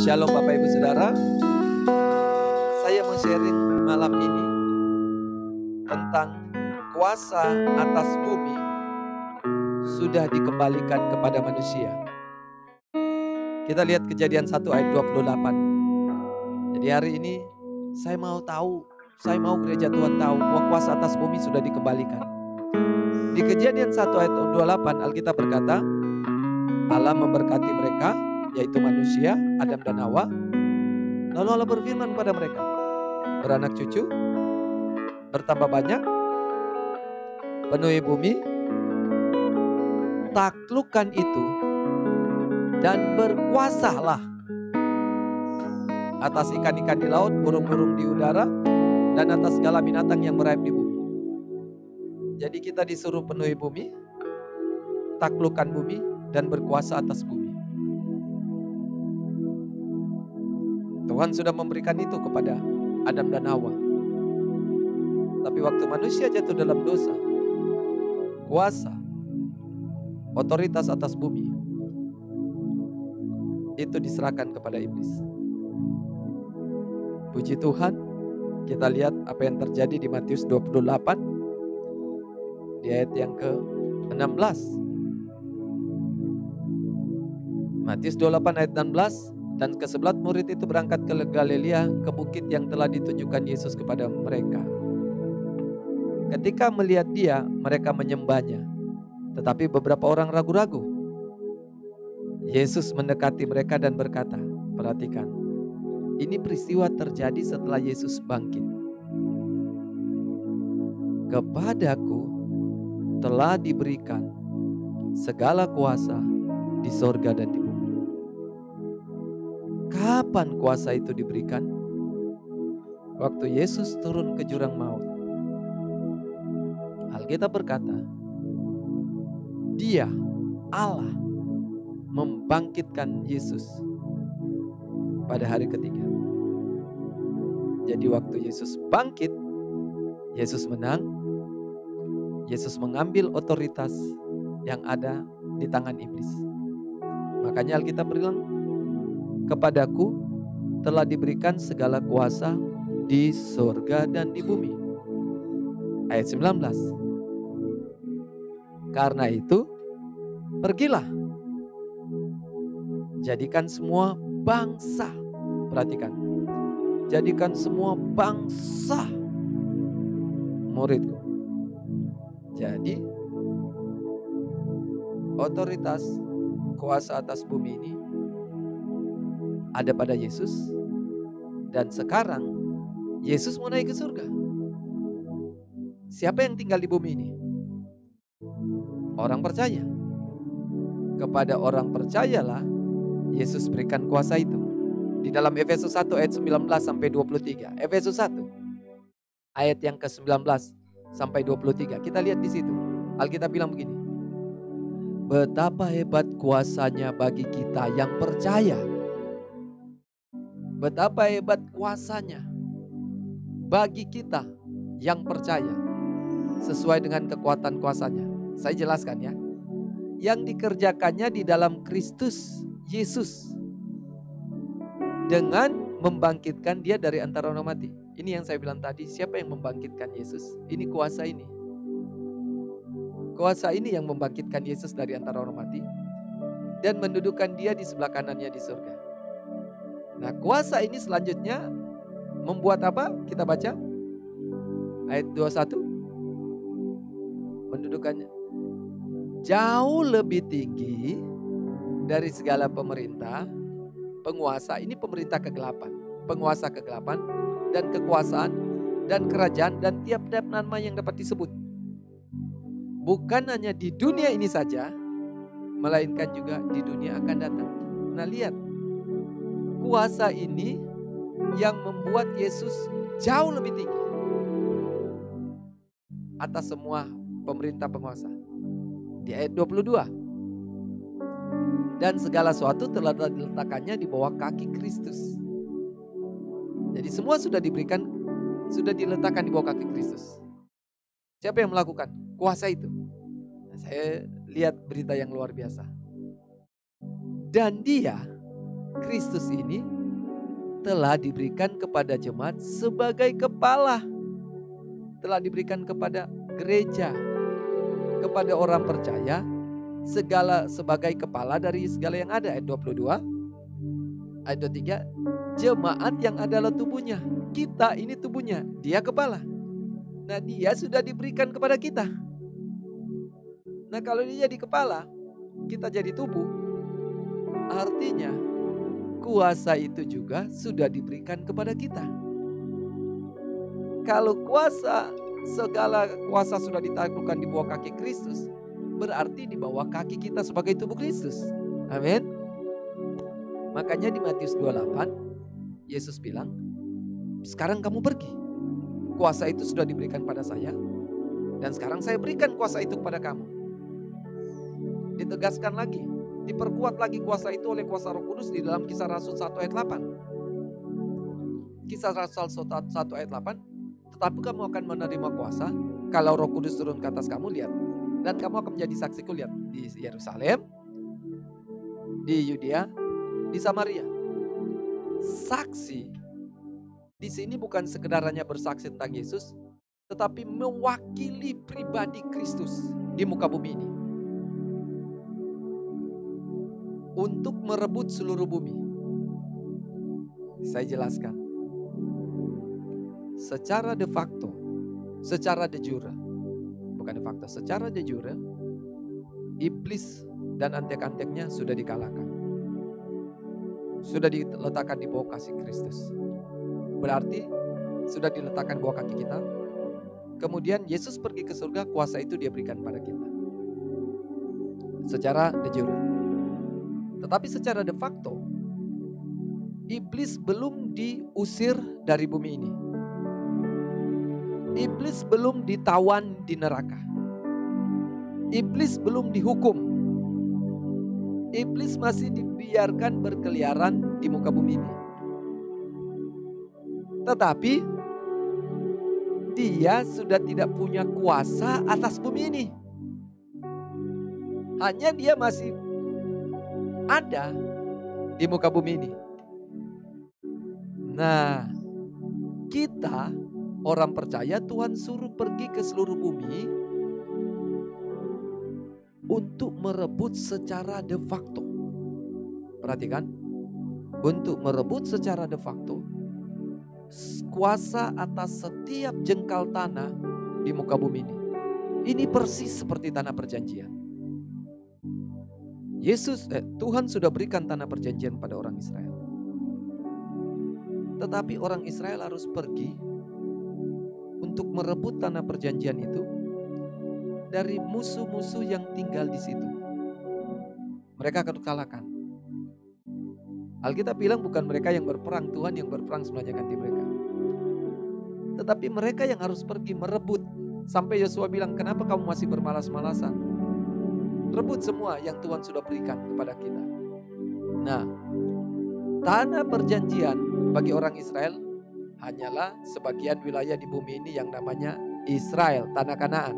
Shalom Bapak Ibu Saudara. Saya mau sharing malam ini tentang kuasa atas bumi sudah dikembalikan kepada manusia. Kita lihat Kejadian 1 ayat 28. Jadi hari ini saya mau gereja Tuhan tahu bahwa kuasa atas bumi sudah dikembalikan. Di Kejadian 1 ayat 28 Alkitab berkata, Allah memberkati mereka, yaitu manusia, Adam dan Hawa. Lalu Allah berfirman kepada mereka, beranak cucu, bertambah banyak, penuhi bumi, taklukkan itu, dan berkuasalah atas ikan-ikan di laut, burung-burung di udara, dan atas segala binatang yang merayap di bumi. Jadi kita disuruh penuhi bumi, taklukkan bumi, dan berkuasa atas bumi. Tuhan sudah memberikan itu kepada Adam dan Hawa. Tapi waktu manusia jatuh dalam dosa, kuasa, otoritas atas bumi itu diserahkan kepada iblis. Puji Tuhan, kita lihat apa yang terjadi di Matius 28 di ayat yang ke-16. Matius 28 ayat 16. Dan ke-11 murid itu berangkat ke Galilea, ke bukit yang telah ditunjukkan Yesus kepada mereka. Ketika melihat dia, mereka menyembahnya. Tetapi beberapa orang ragu-ragu. Yesus mendekati mereka dan berkata, perhatikan, ini peristiwa terjadi setelah Yesus bangkit. Kepadaku telah diberikan segala kuasa di sorga dan di bumi. Kapan kuasa itu diberikan? Waktu Yesus turun ke jurang maut. Alkitab berkata, Dia, Allah, membangkitkan Yesus pada hari ketiga. Jadi waktu Yesus bangkit, Yesus menang. Yesus mengambil otoritas yang ada di tangan iblis. Makanya Alkitab bilang, kepadaku telah diberikan segala kuasa di surga dan di bumi. Ayat 19. Karena itu, pergilah. Jadikan semua bangsa. Perhatikan. Jadikan semua bangsa muridku. Jadi, otoritas kuasa atas bumi ini ada pada Yesus, dan sekarang Yesus mau naik ke surga. Siapa yang tinggal di bumi ini? Orang percaya. Kepada orang percayalah Yesus berikan kuasa itu. Di dalam Efesus 1 ayat 19 sampai 23. Efesus 1 ayat yang ke-19 sampai 23. Kita lihat di situ. Alkitab bilang begini. Betapa hebat kuasanya bagi kita yang percaya. Betapa hebat kuasanya bagi kita yang percaya sesuai dengan kekuatan kuasanya. Saya jelaskan ya. Yang dikerjakannya di dalam Kristus Yesus dengan membangkitkan dia dari antara orang mati. Ini yang saya bilang tadi, siapa yang membangkitkan Yesus? Ini kuasa ini. Kuasa ini yang membangkitkan Yesus dari antara orang mati dan mendudukkan dia di sebelah kanannya di surga. Nah, kuasa ini selanjutnya membuat apa? Kita baca ayat 21. Mendudukannya jauh lebih tinggi dari segala pemerintah, penguasa. Ini pemerintah kegelapan, penguasa kegelapan dan kekuasaan dan kerajaan dan tiap-tiap nama yang dapat disebut. Bukan hanya di dunia ini saja, melainkan juga di dunia akan datang. Nah, lihat. Kuasa ini yang membuat Yesus jauh lebih tinggi atas semua pemerintah penguasa. Di ayat 22. Dan segala sesuatu telah diletakkannya di bawah kaki Kristus. Jadi semua sudah diletakkan di bawah kaki Kristus. Siapa yang melakukan kuasa itu? Nah, saya lihat berita yang luar biasa. Dan dia Kristus ini telah diberikan kepada jemaat sebagai kepala. Telah diberikan kepada gereja, kepada orang percaya, segala sebagai kepala dari segala yang ada. Ayat 22, ayat 23, jemaat yang adalah tubuhnya. Kita ini tubuhnya, dia kepala. Nah, dia sudah diberikan kepada kita. Nah, kalau dia jadi kepala, kita jadi tubuh, artinya kuasa itu juga sudah diberikan kepada kita. Kalau segala kuasa sudah ditaklukkan di bawah kaki Kristus, berarti di bawah kaki kita sebagai tubuh Kristus. Amin. Makanya di Matius 28, Yesus bilang, sekarang kamu pergi. Kuasa itu sudah diberikan pada saya, dan sekarang saya berikan kuasa itu kepada kamu. Ditegaskan lagi, diperkuat lagi kuasa itu oleh kuasa Roh Kudus di dalam Kisah Rasul 1 ayat 8. Kisah Rasul 1 ayat 8, tetapi kamu akan menerima kuasa kalau Roh Kudus turun ke atas kamu, lihat. Dan kamu akan menjadi saksiku, lihat, di Yerusalem, di Yudea, di Samaria. Saksi di sini bukan sekedar hanya bersaksi tentang Yesus, tetapi mewakili pribadi Kristus di muka bumi ini. Untuk merebut seluruh bumi. Saya jelaskan. Secara de facto, secara de jure, bukan de facto, secara de jure, iblis dan antek-anteknya sudah dikalahkan. Sudah diletakkan di bawah kasih Kristus. Berarti sudah diletakkan bawah kaki kita. Kemudian Yesus pergi ke surga, kuasa itu dia berikan pada kita. Secara de jure. Tetapi secara de facto, iblis belum diusir dari bumi ini. Iblis belum ditawan di neraka. Iblis belum dihukum. Iblis masih dibiarkan berkeliaran di muka bumi ini. Tetapi dia sudah tidak punya kuasa atas bumi ini. Hanya dia masih ada di muka bumi ini. Nah, kita orang percaya Tuhan suruh pergi ke seluruh bumi untuk merebut secara de facto. Perhatikan, untuk merebut secara de facto kuasa atas setiap jengkal tanah di muka bumi ini. Ini persis seperti tanah perjanjian. Tuhan sudah berikan tanah perjanjian pada orang Israel. Tetapi orang Israel harus pergi untuk merebut tanah perjanjian itu dari musuh-musuh yang tinggal di situ. Mereka akan kalahkan. Alkitab bilang bukan mereka yang berperang, Tuhan yang berperang sebenarnya ganti mereka. Tetapi mereka yang harus pergi merebut. Sampai Yosua bilang, kenapa kamu masih bermalas-malasan? Rebut semua yang Tuhan sudah berikan kepada kita. Nah, tanah perjanjian bagi orang Israel hanyalah sebagian wilayah di bumi ini yang namanya Israel, tanah Kanaan.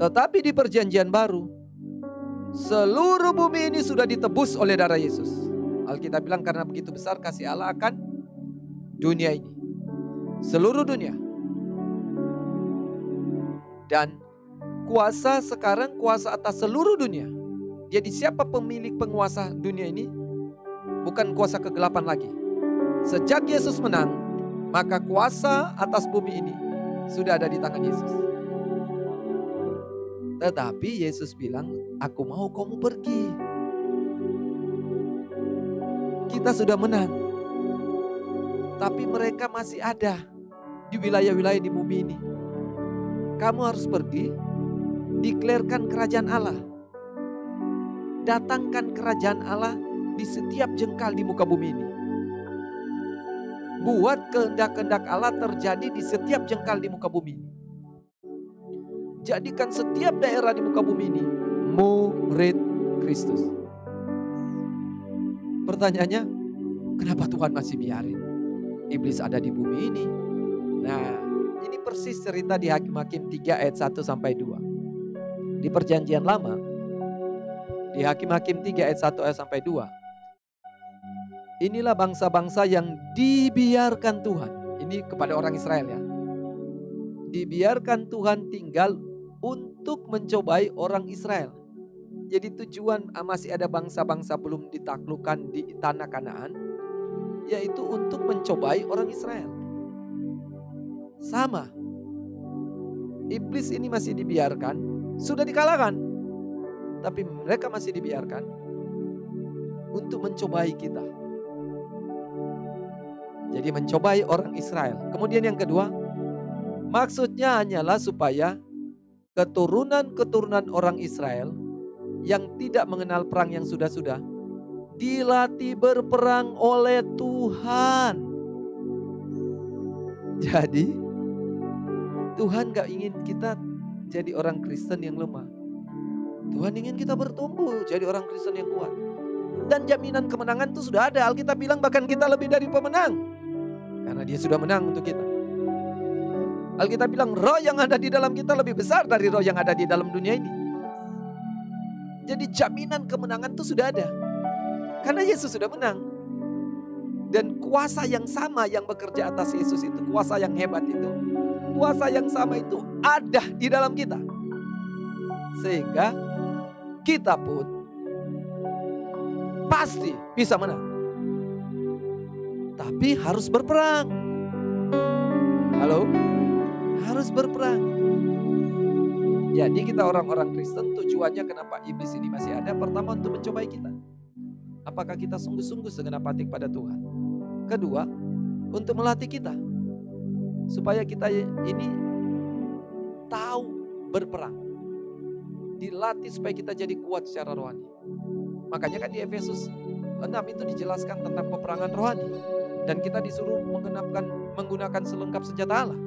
Tetapi di perjanjian baru, seluruh bumi ini sudah ditebus oleh darah Yesus. Alkitab bilang karena begitu besar kasih Allah akan dunia ini. Seluruh dunia. Dan kuasa sekarang kuasa atas seluruh dunia. Jadi siapa pemilik penguasa dunia ini? Bukan kuasa kegelapan lagi. Sejak Yesus menang, maka kuasa atas bumi ini sudah ada di tangan Yesus. Tetapi Yesus bilang, aku mau kamu pergi. Kita sudah menang. Tapi mereka masih ada di wilayah-wilayah di bumi ini. Kamu harus pergi, deklarkan kerajaan Allah. Datangkan kerajaan Allah di setiap jengkal di muka bumi ini. Buat kehendak-kehendak Allah terjadi di setiap jengkal di muka bumi ini. Jadikan setiap daerah di muka bumi ini murid Kristus. Pertanyaannya, kenapa Tuhan masih biarin iblis ada di bumi ini? Nah, ini persis cerita di Hakim-Hakim 3 ayat 1 sampai 2. Di perjanjian lama, di Hakim-Hakim 3 ayat 1 sampai 2, Inilah bangsa-bangsa yang dibiarkan Tuhan. Ini kepada orang Israel ya. Dibiarkan Tuhan tinggal untuk mencobai orang Israel. Jadi tujuan masih ada bangsa-bangsa belum ditaklukkan di tanah Kanaan, yaitu untuk mencobai orang Israel. Sama. Iblis ini masih dibiarkan, sudah dikalahkan. Tapi mereka masih dibiarkan untuk mencobai kita. Jadi mencobai orang Israel. Kemudian yang kedua, maksudnya hanyalah supaya keturunan-keturunan orang Israel yang tidak mengenal perang yang sudah-sudah dilatih berperang oleh Tuhan. Jadi Tuhan gak ingin kita jadi orang Kristen yang lemah. Tuhan ingin kita bertumbuh jadi orang Kristen yang kuat. Dan jaminan kemenangan itu sudah ada. Alkitab bilang bahkan kita lebih dari pemenang, karena dia sudah menang untuk kita. Alkitab bilang roh yang ada di dalam kita lebih besar dari roh yang ada di dalam dunia ini. Jadi jaminan kemenangan itu sudah ada. Karena Yesus sudah menang. Dan kuasa yang sama yang bekerja atas Yesus itu, kuasa yang hebat itu, kuasa yang sama itu ada di dalam kita. Sehingga kita pun pasti bisa menang. Tapi harus berperang. Halo? Harus berperang. Jadi kita orang-orang Kristen tujuannya kenapa iblis ini masih ada? Pertama untuk mencobai kita. Apakah kita sungguh-sungguh segenap hati kepada Tuhan? Kedua, untuk melatih kita. Supaya kita ini tahu berperang. Dilatih supaya kita jadi kuat secara rohani. Makanya kan di Efesus 6 itu dijelaskan tentang peperangan rohani. Dan kita disuruh menggunakan selengkap senjata Allah.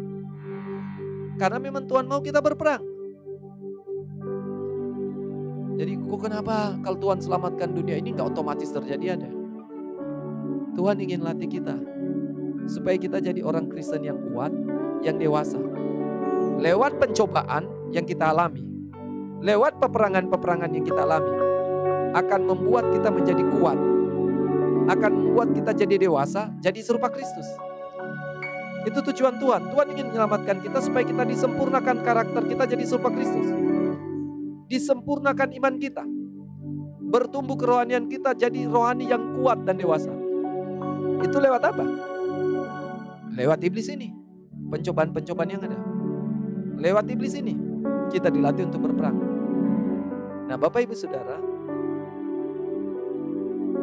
Karena memang Tuhan mau kita berperang. Jadi kok kenapa kalau Tuhan selamatkan dunia ini gak otomatis terjadi ada? Tuhan ingin latih kita. Supaya kita jadi orang Kristen yang kuat, yang dewasa. Lewat pencobaan yang kita alami. Lewat peperangan-peperangan yang kita alami. Akan membuat kita menjadi kuat. Akan membuat kita jadi dewasa, jadi serupa Kristus. Itu tujuan Tuhan. Tuhan ingin menyelamatkan kita supaya kita disempurnakan karakter kita jadi serupa Kristus. Disempurnakan iman kita. Bertumbuh kerohanian kita jadi rohani yang kuat dan dewasa. Itu lewat apa? Lewat iblis ini. Pencobaan-pencobaan yang ada. Lewat iblis ini kita dilatih untuk berperang. Nah, Bapak Ibu Saudara,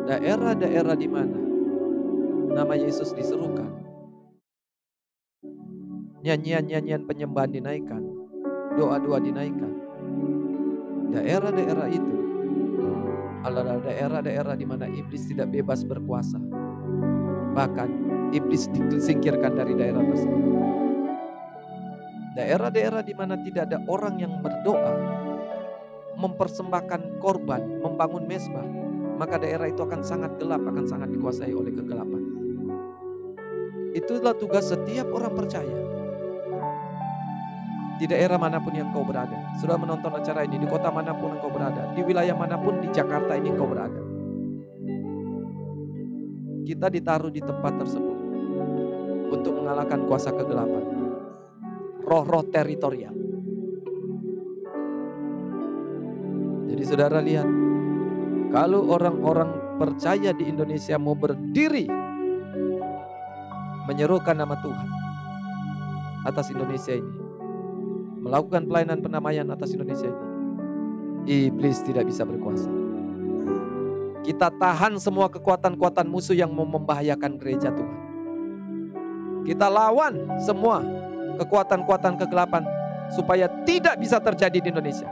daerah-daerah di mana nama Yesus diserukan, nyanyian-nyanyian penyembahan dinaikkan, doa-doa dinaikkan. Daerah-daerah itu adalah daerah-daerah di mana iblis tidak bebas berkuasa. Bahkan iblis disingkirkan dari daerah tersebut. Daerah-daerah di mana tidak ada orang yang berdoa, mempersembahkan korban, membangun mezbah, maka daerah itu akan sangat gelap, akan sangat dikuasai oleh kegelapan. Itulah tugas setiap orang percaya. Di daerah manapun yang kau berada. Sudah menonton acara ini, di kota manapun engkau berada, di wilayah manapun di Jakarta ini engkau berada. Kita ditaruh di tempat tersebut untuk mengalahkan kuasa kegelapan. Roh-roh teritorial. Jadi saudara lihat, kalau orang-orang percaya di Indonesia mau berdiri menyerukan nama Tuhan atas Indonesia ini, melakukan pelayanan pendamaian atas Indonesia ini, iblis tidak bisa berkuasa. Kita tahan semua kekuatan-kekuatan musuh yang mau membahayakan gereja Tuhan. Kita lawan semua kekuatan-kekuatan kegelapan supaya tidak bisa terjadi di Indonesia.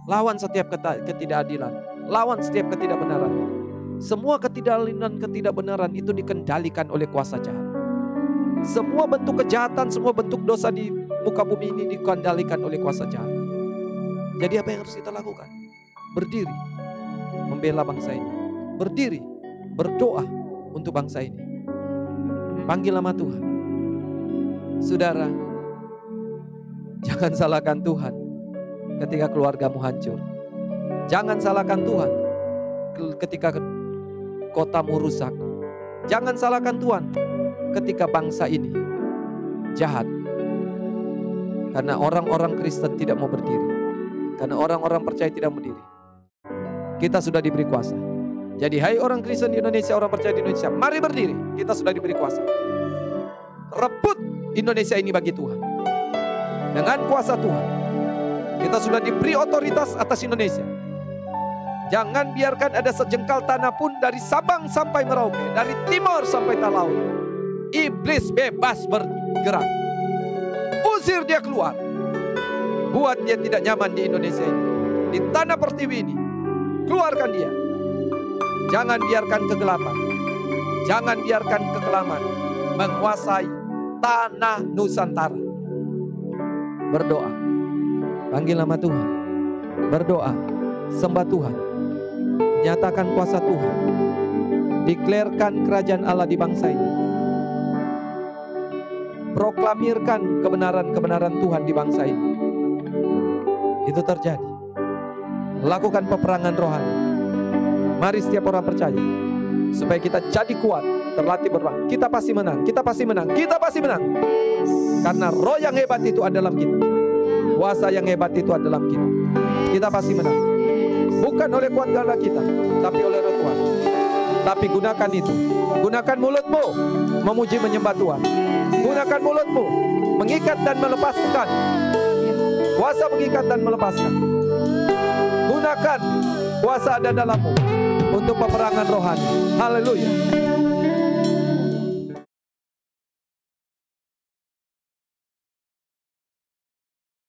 Lawan setiap ketidakadilan, lawan setiap ketidakbenaran. Semua ketidakbenaran itu dikendalikan oleh kuasa jahat. Semua bentuk kejahatan, semua bentuk dosa di muka bumi ini dikendalikan oleh kuasa jahat. Jadi apa yang harus kita lakukan? Berdiri, membela bangsa ini. Berdiri, berdoa untuk bangsa ini. Panggil nama Tuhan. Saudara, jangan salahkan Tuhan ketika keluargamu hancur. Jangan salahkan Tuhan ketika kotamu rusak. Jangan salahkan Tuhan ketika bangsa ini jahat. Karena orang-orang Kristen tidak mau berdiri. Karena orang-orang percaya tidak mau berdiri. Kita sudah diberi kuasa. Jadi hai orang Kristen di Indonesia, orang percaya di Indonesia, mari berdiri. Kita sudah diberi kuasa. Rebut Indonesia ini bagi Tuhan. Dengan kuasa Tuhan. Kita sudah diberi otoritas atas Indonesia. Jangan biarkan ada sejengkal tanah pun dari Sabang sampai Merauke, dari timur sampai laut. Iblis bebas bergerak. Usir dia keluar. Buat dia tidak nyaman di Indonesia ini. Di tanah pertiwi ini. Keluarkan dia. Jangan biarkan kegelapan. Jangan biarkan kekelaman menguasai tanah Nusantara. Berdoa. Panggil nama Tuhan. Berdoa. Sembah Tuhan. Nyatakan kuasa Tuhan. Deklarkan kerajaan Allah di bangsa ini. Proklamirkan kebenaran-kebenaran Tuhan di bangsa ini. Itu terjadi. Lakukan peperangan rohani. Mari setiap orang percaya. Supaya kita jadi kuat. Terlatih berperang. Kita pasti menang. Kita pasti menang. Kita pasti menang. Karena roh yang hebat itu ada dalam kita. Kuasa yang hebat itu ada dalam kita. Kita pasti menang. Bukan oleh kuat gala kita, tapi oleh roh Tuhan. Tapi gunakan itu. Gunakan mulutmu memuji menyembah Tuhan. Gunakan mulutmu mengikat dan melepaskan. Kuasa mengikat dan melepaskan. Gunakan kuasa ada dalammu untuk peperangan rohani. Haleluya.